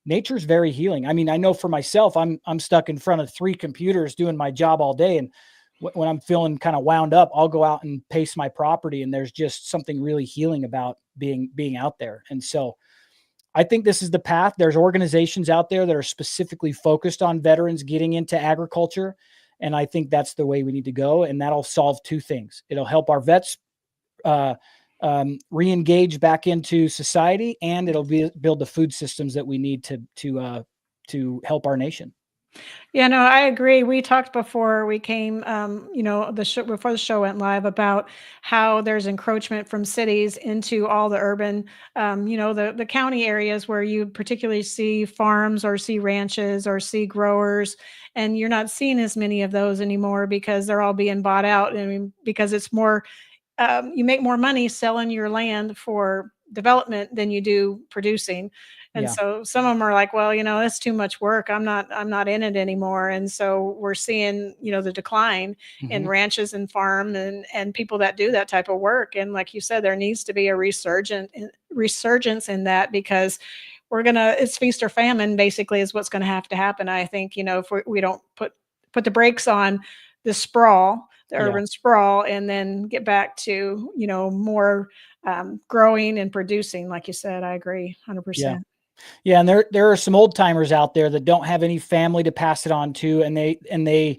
Nature's very healing. I mean, I know for myself, I'm stuck in front of 3 computers doing my job all day. And when I'm feeling kind of wound up, I'll go out and pace my property. And there's just something really healing about being out there. And so I think this is the path. There's organizations out there that are specifically focused on veterans getting into agriculture. And I think that's the way we need to go. And that'll solve 2 things. It'll help our vets re-engage back into society, and it'll build the food systems that we need to help our nation. Yeah, no, I agree. We talked before we came, before the show went live, about how there's encroachment from cities into all the urban, the county areas where you particularly see farms or see ranches or see growers, and you're not seeing as many of those anymore because they're all being bought out. I mean, because it's more, you make more money selling your land for development than you do producing. And so some of them are like, well, that's too much work. I'm not in it anymore. And so we're seeing, the decline in ranches and farm and people that do that type of work. And like you said, there needs to be a resurgence in that, because it's feast or famine basically is what's going to have to happen. I think, if we don't put the brakes on the sprawl, the urban sprawl, and then get back to, more growing and producing. Like you said, I agree 100%. Yeah. And there are some old timers out there that don't have any family to pass it on to. And they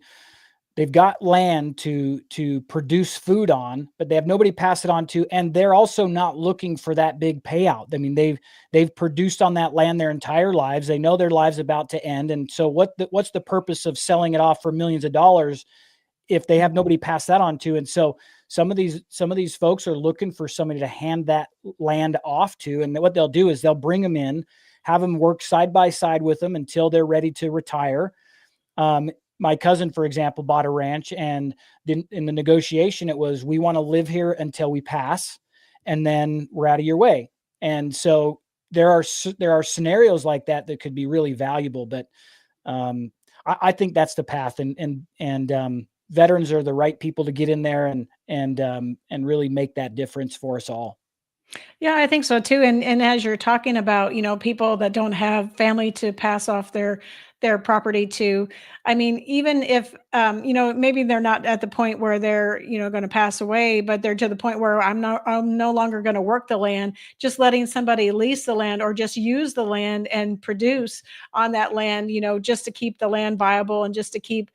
they've got land to produce food on, but they have nobody pass it on to, and they're also not looking for that big payout. I mean, they've produced on that land their entire lives. They know their lives about to end, and so what's the purpose of selling it off for millions of dollars if they have nobody pass that on to? And so some of these folks are looking for somebody to hand that land off to, and what they'll do is they'll bring them in, have them work side by side with them until they're ready to retire. My cousin, for example, bought a ranch, and in the negotiation, it was, we want to live here until we pass, and then we're out of your way. And so there are scenarios like that that could be really valuable. But I think that's the path, and veterans are the right people to get in there and really make that difference for us all. Yeah, I think so too. And as you're talking about, people that don't have family to pass off their property to, I mean, even if maybe they're not at the point where they're going to pass away, but they're to the point where I'm no longer going to work the land, just letting somebody lease the land or just use the land and produce on that land, just to keep the land viable and just to keep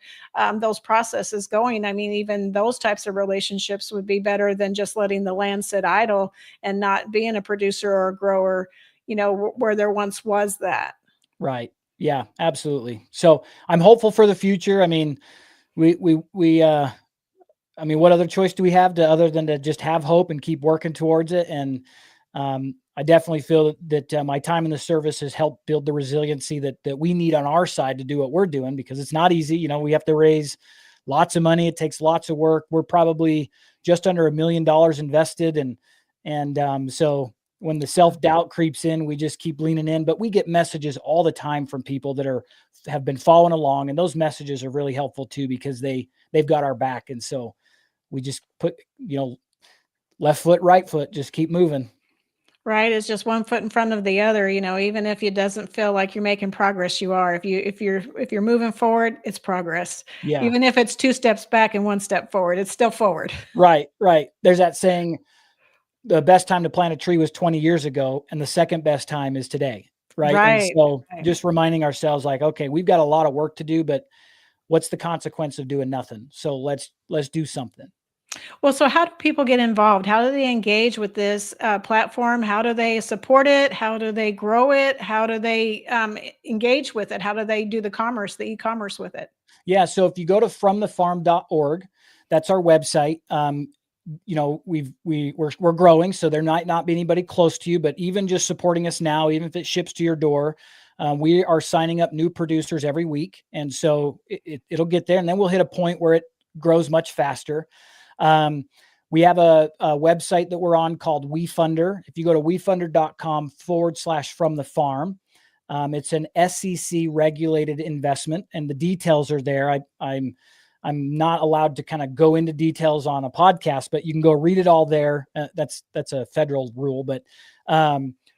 those processes going. I mean, even those types of relationships would be better than just letting the land sit idle and not being a producer or a grower, where there once was that. Right. Yeah, absolutely. So I'm hopeful for the future. I mean, what other choice do we have other than to just have hope and keep working towards it? And I definitely feel that my time in the service has helped build the resiliency that we need on our side to do what we're doing, because it's not easy. We have to raise lots of money. It takes lots of work. We're probably just under $1 million invested. And so when the self-doubt creeps in, we just keep leaning in, but we get messages all the time from people that have been following along. And those messages are really helpful too, because they've got our back. And so we just put, left foot, right foot, just keep moving. Right. It's just one foot in front of the other, even if it doesn't feel like you're making progress, you are. If you're moving forward, it's progress. Yeah. Even if it's 2 steps back and 1 step forward, it's still forward. Right. There's that saying, the best time to plant a tree was 20 years ago, and the second best time is today. Right. And so just reminding ourselves, like, okay, we've got a lot of work to do, but what's the consequence of doing nothing? So let's do something. Well, so how do people get involved? How do they engage with this platform? How do they support it? How do they grow it? How do they engage with it? How do they do the e-commerce with it? Yeah. So if you go to fromthefarm.org, that's our website. We're growing, so there might not be anybody close to you, but even just supporting us now, even if it ships to your door, we are signing up new producers every week. And so it'll get there, and then we'll hit a point where it grows much faster. We have a website that we're on called WeFunder. If you go to wefunder.com/fromthefarm, it's an SEC regulated investment, and the details are there. I'm not allowed to kind of go into details on a podcast, but you can go read it all there. That's a federal rule, but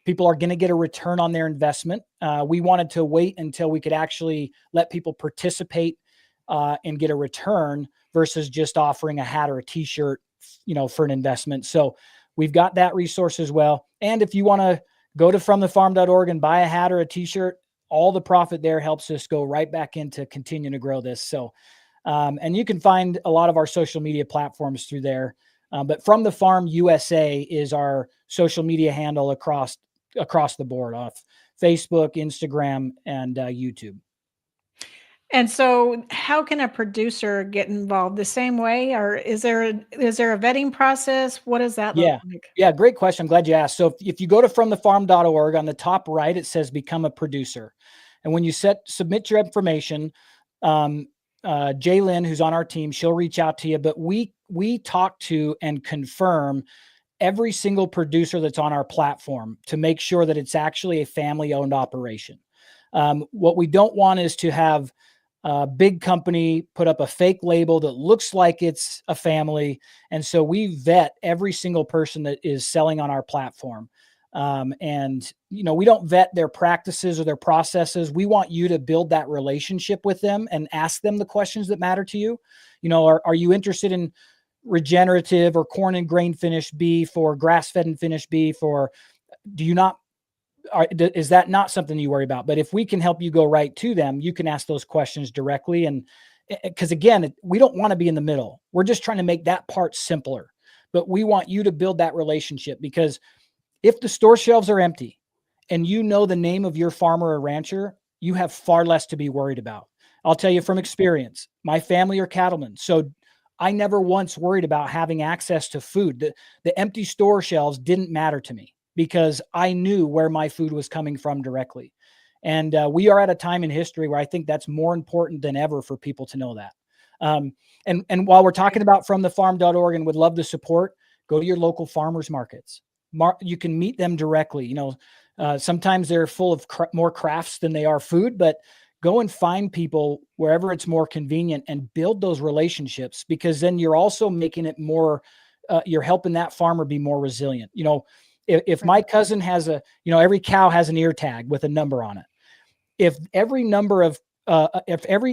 people are going to get a return on their investment. We wanted to wait until we could actually let people participate and get a return versus just offering a hat or a t-shirt, for an investment. So we've got that resource as well. And if you want to go to fromthefarm.org and buy a hat or a t-shirt, all the profit there helps us go right back into continuing to grow this. So and you can find a lot of our social media platforms through there. But From the Farm USA is our social media handle across the board, off Facebook, Instagram, and YouTube. And so how can a producer get involved? The same way, or is there a vetting process? What does that look like? Yeah, great question. I'm glad you asked. So if you go to fromthefarm.org, on the top right, it says become a producer. And when you submit your information, Jaylyn, who's on our team, she'll reach out to you, but we talk to and confirm every single producer that's on our platform to make sure that it's actually a family-owned operation. What we don't want is to have a big company put up a fake label that looks like it's a family. And so we vet every single person that is selling on our platform. And we don't vet their practices or their processes. We want you to build that relationship with them and ask them the questions that matter to you. Are you interested in regenerative or corn and grain finished beef or grass-fed and finished beef, or is that not something you worry about? But if we can help you go right to them, you can ask those questions directly, and because again, we don't want to be in the middle. We're just trying to make that part simpler, but we want you to build that relationship, because if the store shelves are empty and you know the name of your farmer or rancher, you have far less to be worried about. I'll tell you from experience, my family are cattlemen. So I never once worried about having access to food. The empty store shelves didn't matter to me because I knew where my food was coming from directly. And we are at a time in history where I think that's more important than ever for people to know that. And while we're talking about FromTheFarm.org and would love the support, go to your local farmers markets. You can meet them directly. You know, sometimes they're full of more crafts than they are food, but go and find people wherever it's more convenient and build those relationships, because then you're also making it more, you're helping that farmer be more resilient. You know, if my cousin has every cow has an ear tag with a number on it. If every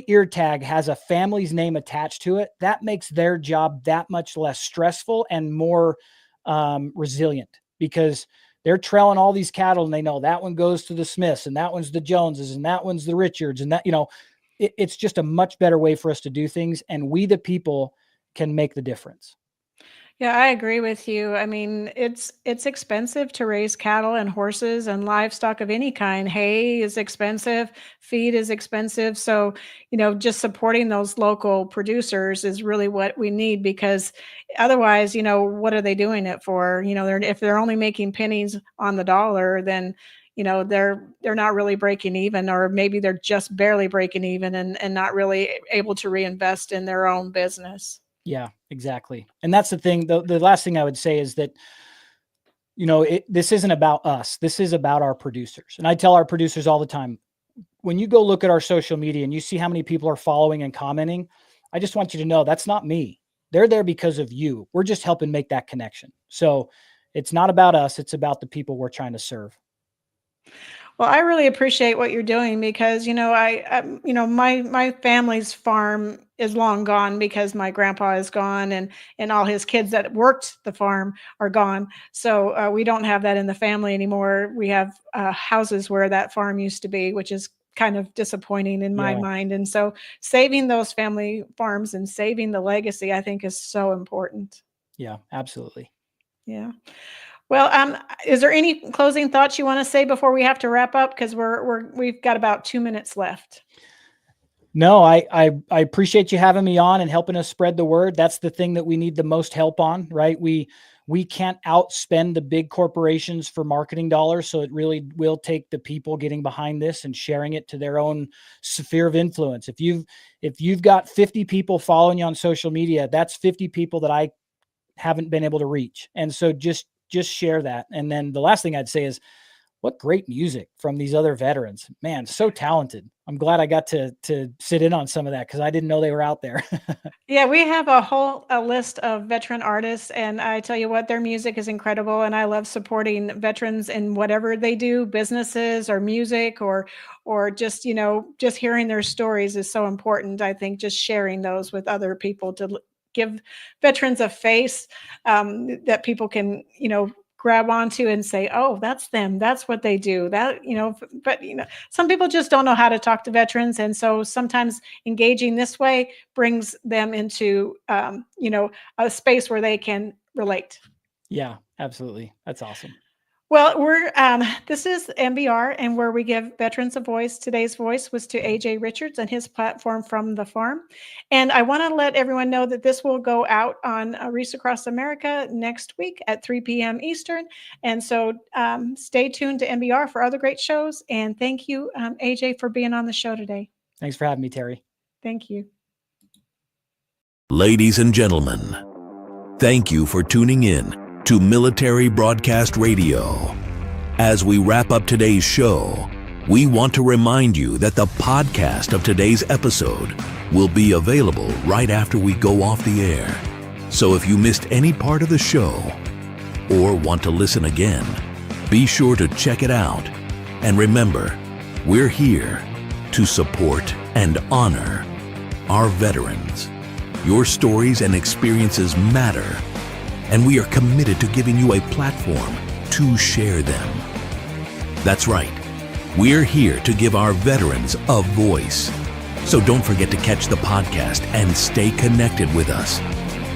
ear tag has a family's name attached to it, that makes their job that much less stressful and more resilient, because they're trailing all these cattle and they know that one goes to the Smiths and that one's the Joneses and that one's the Richards, and that, it's just a much better way for us to do things. And we, the people, can make the difference. Yeah, I agree with you. I mean, it's expensive to raise cattle and horses and livestock of any kind. Hay is expensive, feed is expensive. So, just supporting those local producers is really what we need, because otherwise, what are they doing it for? If they're only making pennies on the dollar, then they're not really breaking even, or maybe they're just barely breaking even and not really able to reinvest in their own business. Yeah, exactly. And that's the thing. The last thing I would say is that, this isn't about us. This is about our producers. And I tell our producers all the time, when you go look at our social media and you see how many people are following and commenting, I just want you to know that's not me. They're there because of you. We're just helping make that connection. So it's not about us. It's about the people we're trying to serve. Well, I really appreciate what you're doing, because, my family's farm is long gone because my grandpa is gone, and all his kids that worked the farm are gone. So we don't have that in the family anymore. We have houses where that farm used to be, which is kind of disappointing in my mind. And so saving those family farms and saving the legacy, I think, is so important. Yeah, absolutely. Yeah. Well, is there any closing thoughts you want to say before we have to wrap up? Because we've got about 2 minutes left. No, I appreciate you having me on and helping us spread the word. That's the thing that we need the most help on, right? We can't outspend the big corporations for marketing dollars. So it really will take the people getting behind this and sharing it to their own sphere of influence. If you've got 50 people following you on social media, that's 50 people that I haven't been able to reach. And so just share that. And then the last thing I'd say is, what great music from these other veterans, man, so talented. I'm glad I got to sit in on some of that, because I didn't know they were out there. Yeah, we have a list of veteran artists, and I tell you what, their music is incredible. And I love supporting veterans in whatever they do, businesses or music, or just, just hearing their stories is so important. I think just sharing those with other people to give veterans a face that people can, grab onto and say, oh, that's them. That's what they do. That, but some people just don't know how to talk to veterans. And so sometimes engaging this way brings them into, a space where they can relate. Yeah, absolutely. That's awesome. Well, this is MBR, and where we give veterans a voice. Today's voice was to AJ Richards and his platform From the Farm. And I want to let everyone know that this will go out on Reese Across America next week at 3 p.m. Eastern. And so stay tuned to MBR for other great shows. And thank you, AJ, for being on the show today. Thanks for having me, Terry. Thank you. Ladies and gentlemen, thank you for tuning in to Military Broadcast Radio. As we wrap up today's show, we want to remind you that the podcast of today's episode will be available right after we go off the air. So if you missed any part of the show or want to listen again, be sure to check it out. And remember, we're here to support and honor our veterans. Your stories and experiences matter, and we are committed to giving you a platform to share them. That's right. We're here to give our veterans a voice. So don't forget to catch the podcast and stay connected with us,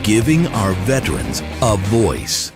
giving our veterans a voice.